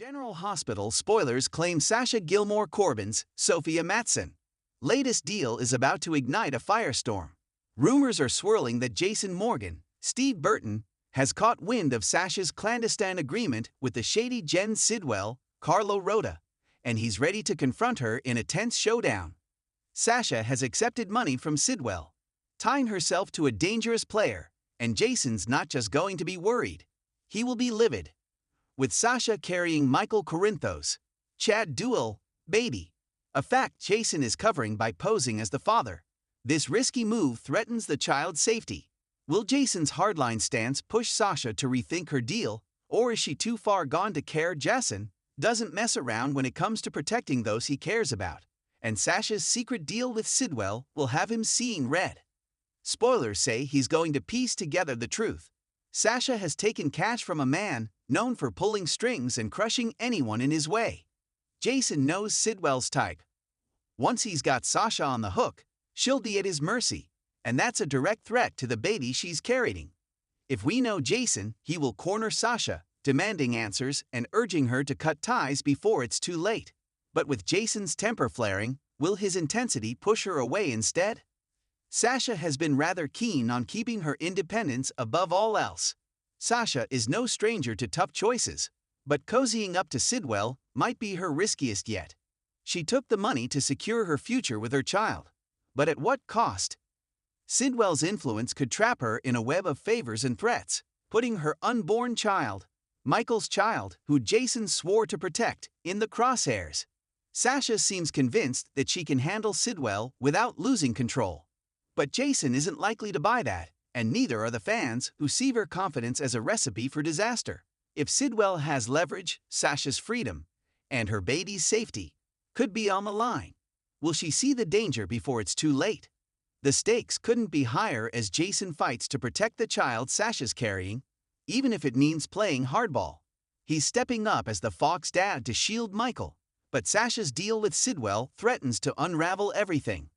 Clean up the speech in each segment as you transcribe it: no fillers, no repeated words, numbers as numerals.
General Hospital spoilers claim Sasha Gilmore Corbin's Sophia Matson latest deal is about to ignite a firestorm. Rumors are swirling that Jason Morgan, Steve Burton, has caught wind of Sasha's clandestine agreement with the shady Jen Sidwell, Carlo Rota, and he's ready to confront her in a tense showdown. Sasha has accepted money from Sidwell, tying herself to a dangerous player, and Jason's not just going to be worried. He will be livid. With Sasha carrying Michael Corinthos, Chad Duell, baby, a fact Jason is covering by posing as the father. This risky move threatens the child's safety. Will Jason's hardline stance push Sasha to rethink her deal, or is she too far gone to care? Jason doesn't mess around when it comes to protecting those he cares about, and Sasha's secret deal with Sidwell will have him seeing red. Spoilers say he's going to piece together the truth. Sasha has taken cash from a man known for pulling strings and crushing anyone in his way. Jason knows Sidwell's type. Once he's got Sasha on the hook, she'll be at his mercy, and that's a direct threat to the baby she's carrying. If we know Jason, he will corner Sasha, demanding answers and urging her to cut ties before it's too late. But with Jason's temper flaring, will his intensity push her away instead? Sasha has been rather keen on keeping her independence above all else. Sasha is no stranger to tough choices, but cozying up to Sidwell might be her riskiest yet. She took the money to secure her future with her child. But at what cost? Sidwell's influence could trap her in a web of favors and threats, putting her unborn child, Michael's child, who Jason swore to protect, in the crosshairs. Sasha seems convinced that she can handle Sidwell without losing control. But Jason isn't likely to buy that, and neither are the fans, who see her confidence as a recipe for disaster. If Sidwell has leverage, Sasha's freedom, and her baby's safety, could be on the line. Will she see the danger before it's too late? The stakes couldn't be higher as Jason fights to protect the child Sasha's carrying, even if it means playing hardball. He's stepping up as the Fox dad to shield Michael, but Sasha's deal with Sidwell threatens to unravel everything.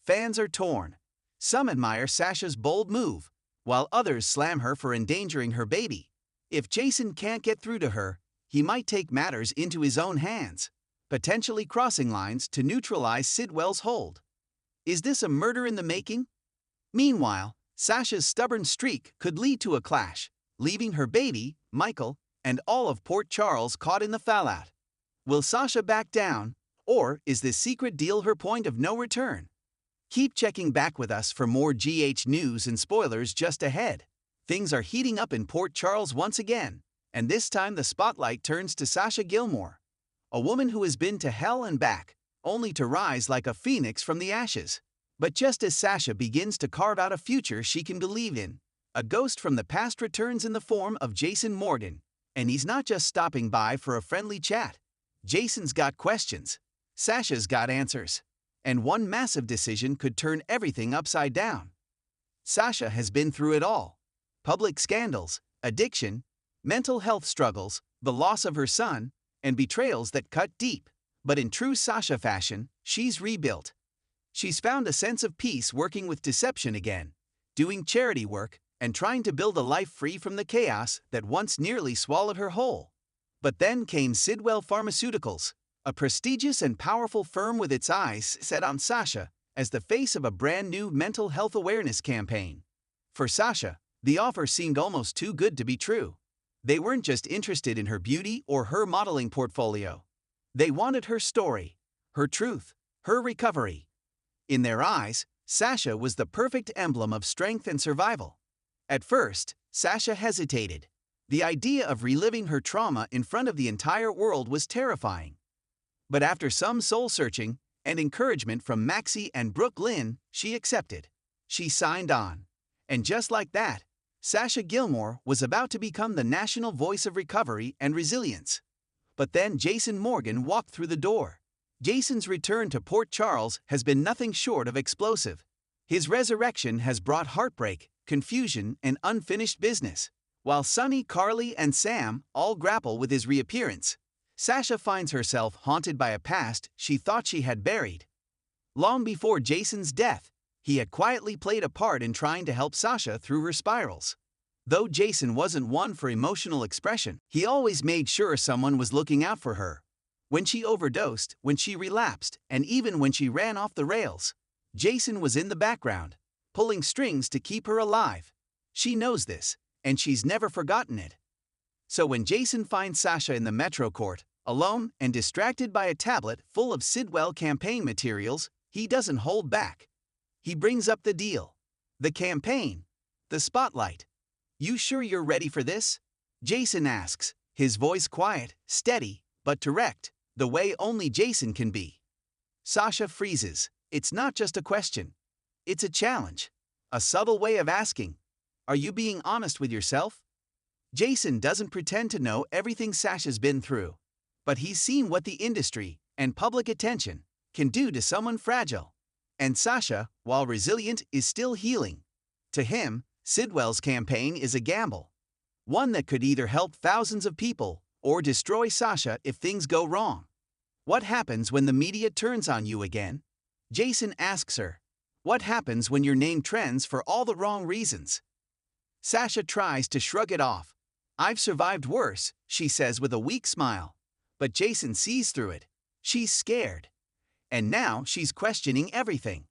Fans are torn. Some admire Sasha's bold move, while others slam her for endangering her baby. If Jason can't get through to her, he might take matters into his own hands, potentially crossing lines to neutralize Sidwell's hold. Is this a murder in the making? Meanwhile, Sasha's stubborn streak could lead to a clash, leaving her baby, Michael, and all of Port Charles caught in the fallout. Will Sasha back down, or is this secret deal her point of no return? Keep checking back with us for more GH news and spoilers just ahead. Things are heating up in Port Charles once again, and this time the spotlight turns to Sasha Gilmore, a woman who has been to hell and back, only to rise like a phoenix from the ashes. But just as Sasha begins to carve out a future she can believe in, a ghost from the past returns in the form of Jason Morgan, and he's not just stopping by for a friendly chat. Jason's got questions, Sasha's got answers, and one massive decision could turn everything upside down. Sasha has been through it all: public scandals, addiction, mental health struggles, the loss of her son, and betrayals that cut deep. But in true Sasha fashion, she's rebuilt. She's found a sense of peace working with deception again, doing charity work, and trying to build a life free from the chaos that once nearly swallowed her whole. But then came Sidwell Pharmaceuticals, a prestigious and powerful firm with its eyes set on Sasha as the face of a brand new mental health awareness campaign. For Sasha, the offer seemed almost too good to be true. They weren't just interested in her beauty or her modeling portfolio. They wanted her story, her truth, her recovery. In their eyes, Sasha was the perfect emblem of strength and survival. At first, Sasha hesitated. The idea of reliving her trauma in front of the entire world was terrifying. But after some soul-searching and encouragement from Maxie and Brooke Lynn, she accepted. She signed on. And just like that, Sasha Gilmore was about to become the national voice of recovery and resilience. But then Jason Morgan walked through the door. Jason's return to Port Charles has been nothing short of explosive. His resurrection has brought heartbreak, confusion, and unfinished business. While Sonny, Carly, and Sam all grapple with his reappearance, Sasha finds herself haunted by a past she thought she had buried. Long before Jason's death, he had quietly played a part in trying to help Sasha through her spirals. Though Jason wasn't one for emotional expression, he always made sure someone was looking out for her. When she overdosed, when she relapsed, and even when she ran off the rails, Jason was in the background, pulling strings to keep her alive. She knows this, and she's never forgotten it. So when Jason finds Sasha in the Metro Court, alone and distracted by a tablet full of Sidwell campaign materials, he doesn't hold back. He brings up the deal. The campaign. The spotlight. "You sure you're ready for this?" Jason asks, his voice quiet, steady, but direct, the way only Jason can be. Sasha freezes. It's not just a question. It's a challenge. A subtle way of asking, "Are you being honest with yourself?" Jason doesn't pretend to know everything Sasha's been through, but he's seen what the industry and public attention can do to someone fragile. And Sasha, while resilient, is still healing. To him, Sidwell's campaign is a gamble. One that could either help thousands of people or destroy Sasha if things go wrong. What happens when the media turns on you again? Jason asks her. What happens when your name trends for all the wrong reasons? Sasha tries to shrug it off. "I've survived worse," she says with a weak smile. But Jason sees through it. She's scared. And now she's questioning everything.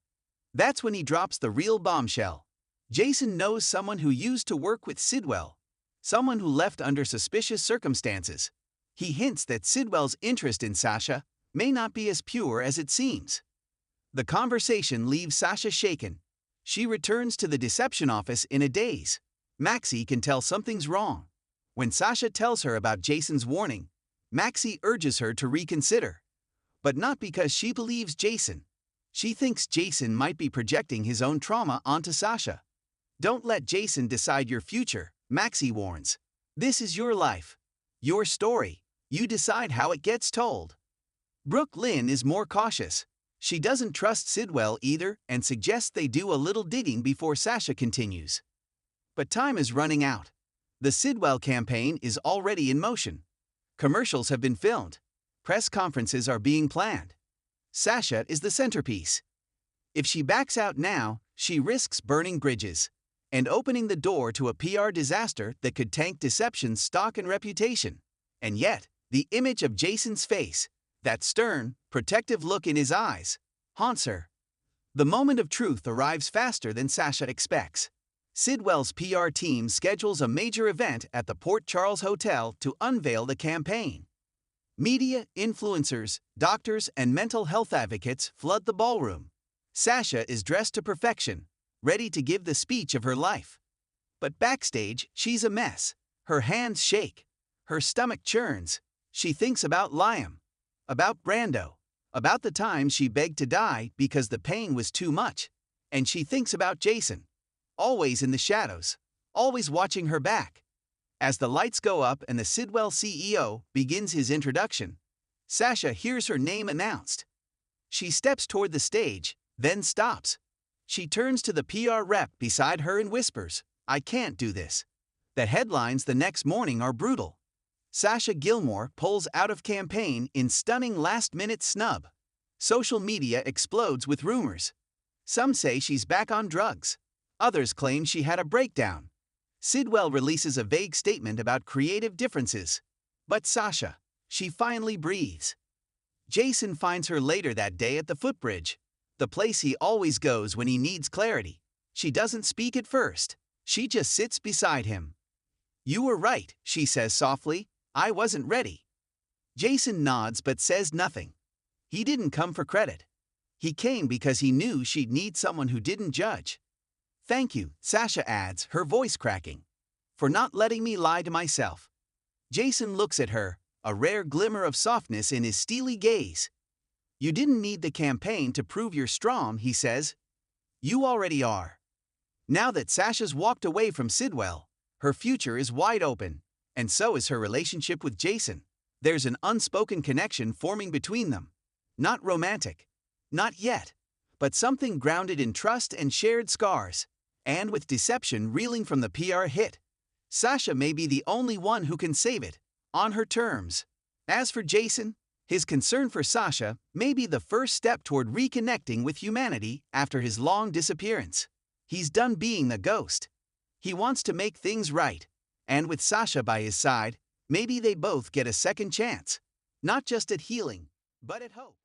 That's when he drops the real bombshell. Jason knows someone who used to work with Sidwell. Someone who left under suspicious circumstances. He hints that Sidwell's interest in Sasha may not be as pure as it seems. The conversation leaves Sasha shaken. She returns to the deception office in a daze. Maxie can tell something's wrong. When Sasha tells her about Jason's warning, Maxie urges her to reconsider. But not because she believes Jason. She thinks Jason might be projecting his own trauma onto Sasha. "Don't let Jason decide your future," Maxie warns. "This is your life. Your story. You decide how it gets told." Brooke Lynn is more cautious. She doesn't trust Sidwell either and suggests they do a little digging before Sasha continues. But time is running out. The Sidwell campaign is already in motion. Commercials have been filmed. Press conferences are being planned. Sasha is the centerpiece. If she backs out now, she risks burning bridges and opening the door to a PR disaster that could tank Deception's stock and reputation. And yet, the image of Jason's face, that stern, protective look in his eyes, haunts her. The moment of truth arrives faster than Sasha expects. Sidwell's PR team schedules a major event at the Port Charles Hotel to unveil the campaign. Media, influencers, doctors, and mental health advocates flood the ballroom. Sasha is dressed to perfection, ready to give the speech of her life. But backstage, she's a mess. Her hands shake. Her stomach churns. She thinks about Liam, about Brando, about the time she begged to die because the pain was too much. And she thinks about Jason, always in the shadows, always watching her back. As the lights go up and the Sidwell CEO begins his introduction, Sasha hears her name announced. She steps toward the stage, then stops. She turns to the PR rep beside her and whispers, "I can't do this." The headlines the next morning are brutal. Sasha Gilmore pulls out of campaign in stunning last-minute snub. Social media explodes with rumors. Some say she's back on drugs. Others claim she had a breakdown. Sidwell releases a vague statement about creative differences. But Sasha, she finally breathes. Jason finds her later that day at the footbridge, the place he always goes when he needs clarity. She doesn't speak at first. She just sits beside him. "You were right," she says softly. "I wasn't ready." Jason nods but says nothing. He didn't come for credit. He came because he knew she'd need someone who didn't judge. "Thank you," Sasha adds, her voice cracking, "for not letting me lie to myself." Jason looks at her, a rare glimmer of softness in his steely gaze. "You didn't need the campaign to prove you're strong," he says. "You already are." Now that Sasha's walked away from Sidwell, her future is wide open, and so is her relationship with Jason. There's an unspoken connection forming between them. Not romantic. Not yet. But something grounded in trust and shared scars. And with Deception reeling from the PR hit, Sasha may be the only one who can save it, on her terms. As for Jason, his concern for Sasha may be the first step toward reconnecting with humanity after his long disappearance. He's done being the ghost. He wants to make things right. And with Sasha by his side, maybe they both get a second chance. Not just at healing, but at hope.